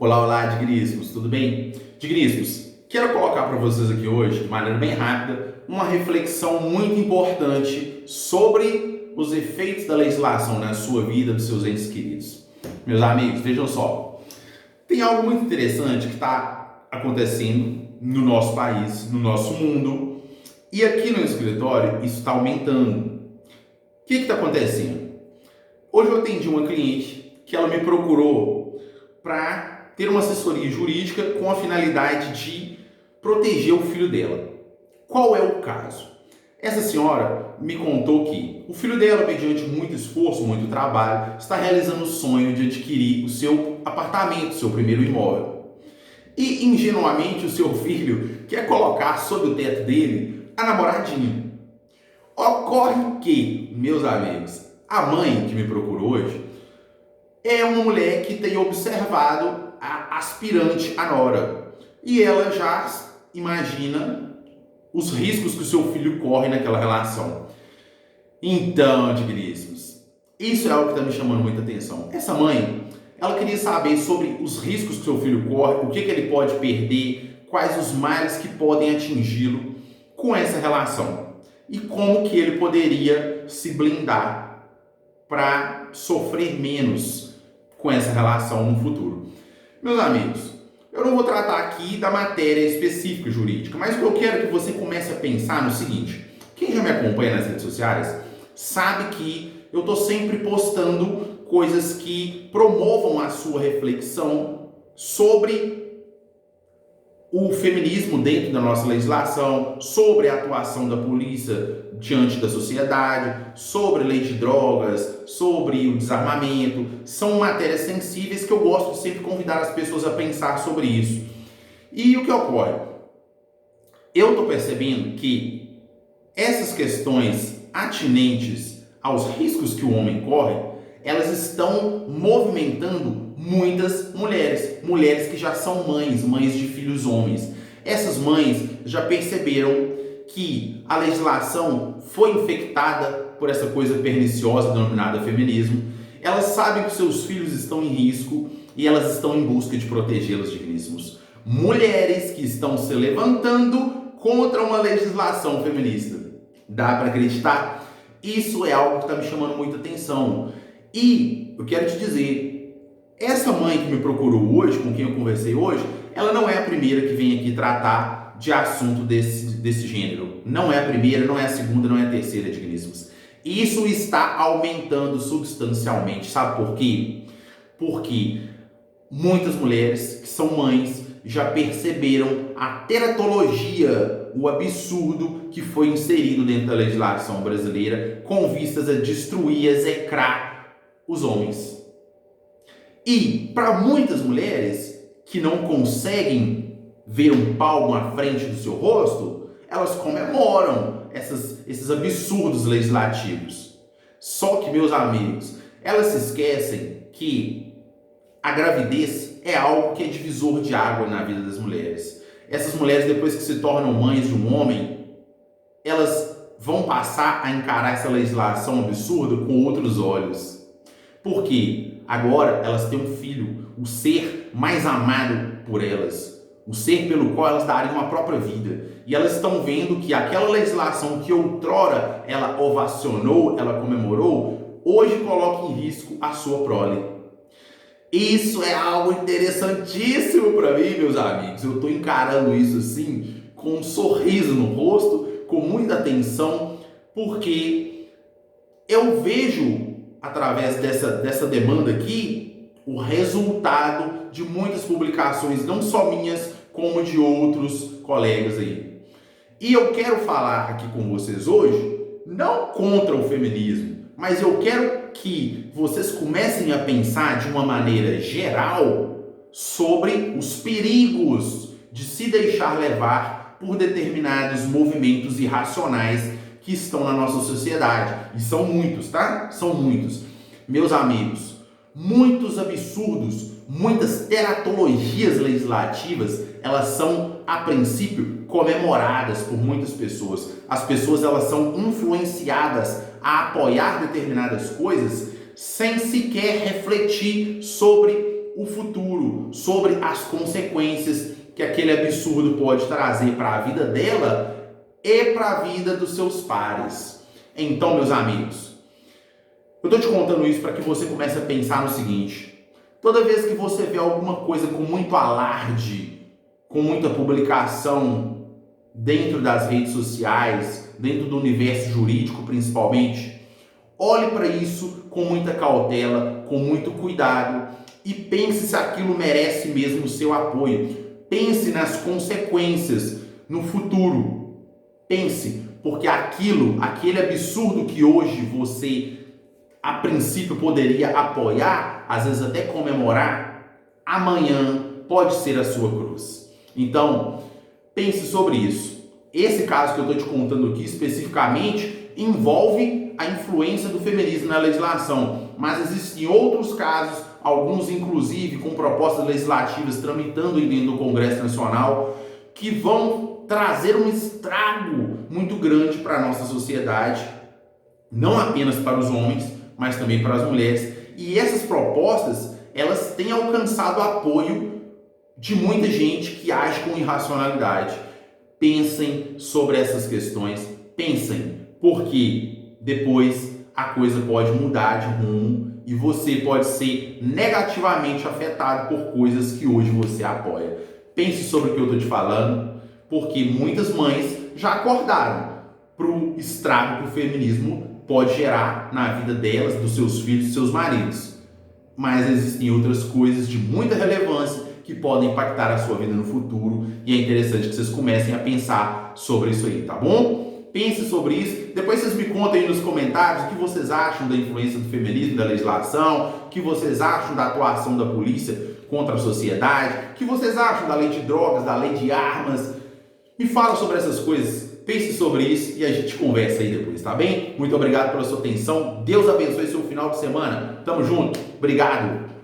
Olá, olá, digníssimos, tudo bem? Digníssimos, quero colocar para vocês aqui hoje, de maneira bem rápida, uma reflexão muito importante sobre os efeitos da legislação na sua vida, dos seus entes queridos. Meus amigos, vejam só, tem algo muito interessante que está acontecendo no nosso país, no nosso mundo, e aqui no escritório isso está aumentando. O que está acontecendo? Hoje eu atendi uma cliente que ela me procurou para ter uma assessoria jurídica com a finalidade de proteger o filho dela. Qual é o caso? Essa senhora me contou que o filho dela, mediante muito esforço, muito trabalho, está realizando o sonho de adquirir o seu apartamento, o seu primeiro imóvel. E, ingenuamente, o seu filho quer colocar sob o teto dele a namoradinha. Ocorre que, meus amigos, a mãe que me procurou hoje é uma mulher que tem observado a aspirante à nora. E ela já imagina os riscos que o seu filho corre naquela relação. Então, digníssimos, isso é algo que está me chamando muita atenção. Essa mãe, ela queria saber sobre os riscos que o seu filho corre, o que ele pode perder, quais os males que podem atingi-lo com essa relação. E como que ele poderia se blindar para sofrer menos com essa relação no futuro. Meus amigos, eu não vou tratar aqui da matéria específica jurídica, mas o que eu quero é que você comece a pensar no seguinte: quem já me acompanha nas redes sociais sabe que eu estou sempre postando coisas que promovam a sua reflexão sobre o feminismo dentro da nossa legislação, sobre a atuação da polícia diante da sociedade, sobre lei de drogas, sobre o desarmamento. São matérias sensíveis que eu gosto de sempre convidar as pessoas a pensar sobre isso. E o que ocorre? Eu estou percebendo que essas questões atinentes aos riscos que o homem corre, elas estão movimentando muitas mulheres que já são mães de filhos homens. Essas mães já perceberam que a legislação foi infectada por essa coisa perniciosa denominada feminismo. Elas sabem que seus filhos estão em risco e elas estão em busca de protegê-los, digníssimos. Mulheres que estão se levantando contra uma legislação feminista. Dá para acreditar? Isso é algo que está me chamando muita atenção. E eu quero te dizer, essa mãe que me procurou hoje, com quem eu conversei hoje, ela não é a primeira que vem aqui tratar de assunto desse gênero. Não é a primeira, não é a segunda, não é a terceira, digníssimos. Isso está aumentando substancialmente. Sabe por quê? Porque muitas mulheres que são mães já perceberam a teratologia, o absurdo que foi inserido dentro da legislação brasileira com vistas a destruir, execrar os homens. E para muitas mulheres que não conseguem ver um palmo à frente do seu rosto, elas comemoram esses absurdos legislativos. Só que, meus amigos, elas se esquecem que a gravidez é algo que é divisor de água na vida das mulheres. Essas mulheres, depois que se tornam mães de um homem, elas vão passar a encarar essa legislação absurda com outros olhos. Por quê? Agora elas têm um filho, o ser mais amado por elas, o ser pelo qual elas dariam a própria vida. E elas estão vendo que aquela legislação que outrora ela ovacionou, ela comemorou, hoje coloca em risco a sua prole. Isso é algo interessantíssimo para mim, meus amigos. Eu estou encarando isso assim, com um sorriso no rosto, com muita atenção, porque eu vejo, através dessa demanda aqui, o resultado de muitas publicações, não só minhas, como de outros colegas aí. E eu quero falar aqui com vocês hoje, não contra o feminismo, mas eu quero que vocês comecem a pensar de uma maneira geral sobre os perigos de se deixar levar por determinados movimentos irracionais que estão na nossa sociedade. E são muitos, tá? São muitos. Meus amigos, muitos absurdos, muitas teratologias legislativas, elas são, a princípio, comemoradas por muitas pessoas. As pessoas, elas são influenciadas a apoiar determinadas coisas sem sequer refletir sobre o futuro, futuro, sobre as consequências que aquele absurdo pode trazer para a vida dela e para a vida dos seus pares. Então, meus amigos, eu estou te contando isso para que você comece a pensar no seguinte: toda vez que você vê alguma coisa com muito alarde, com muita publicação dentro das redes sociais, dentro do universo jurídico principalmente, olhe para isso com muita cautela, com muito cuidado e pense se aquilo merece mesmo o seu apoio. Pense nas consequências no futuro. Pense, porque aquele absurdo que hoje você a princípio poderia apoiar, às vezes até comemorar, amanhã pode ser a sua cruz. Então, pense sobre isso. Esse caso que eu estou te contando aqui especificamente envolve a influência do feminismo na legislação, mas existem outros casos, alguns inclusive com propostas legislativas tramitando dentro do Congresso Nacional, que vão trazer um estrago muito grande para a nossa sociedade, não apenas para os homens, mas também para as mulheres. E essas propostas, elas têm alcançado apoio de muita gente que age com irracionalidade. Pensem sobre essas questões, pensem, porque depois a coisa pode mudar de rumo e você pode ser negativamente afetado por coisas que hoje você apoia. Pense sobre o que eu estou te falando, porque muitas mães já acordaram para o estrago que o feminismo pode gerar na vida delas, dos seus filhos, dos seus maridos. Mas existem outras coisas de muita relevância que podem impactar a sua vida no futuro e é interessante que vocês comecem a pensar sobre isso aí, tá bom? Pense sobre isso, depois vocês me contem aí nos comentários o que vocês acham da influência do feminismo, da legislação, o que vocês acham da atuação da polícia contra a sociedade, o que vocês acham da lei de drogas, da lei de armas. Me fala sobre essas coisas. Pense sobre isso e a gente conversa aí depois, tá bem? Muito obrigado pela sua atenção. Deus abençoe seu final de semana. Tamo junto. Obrigado.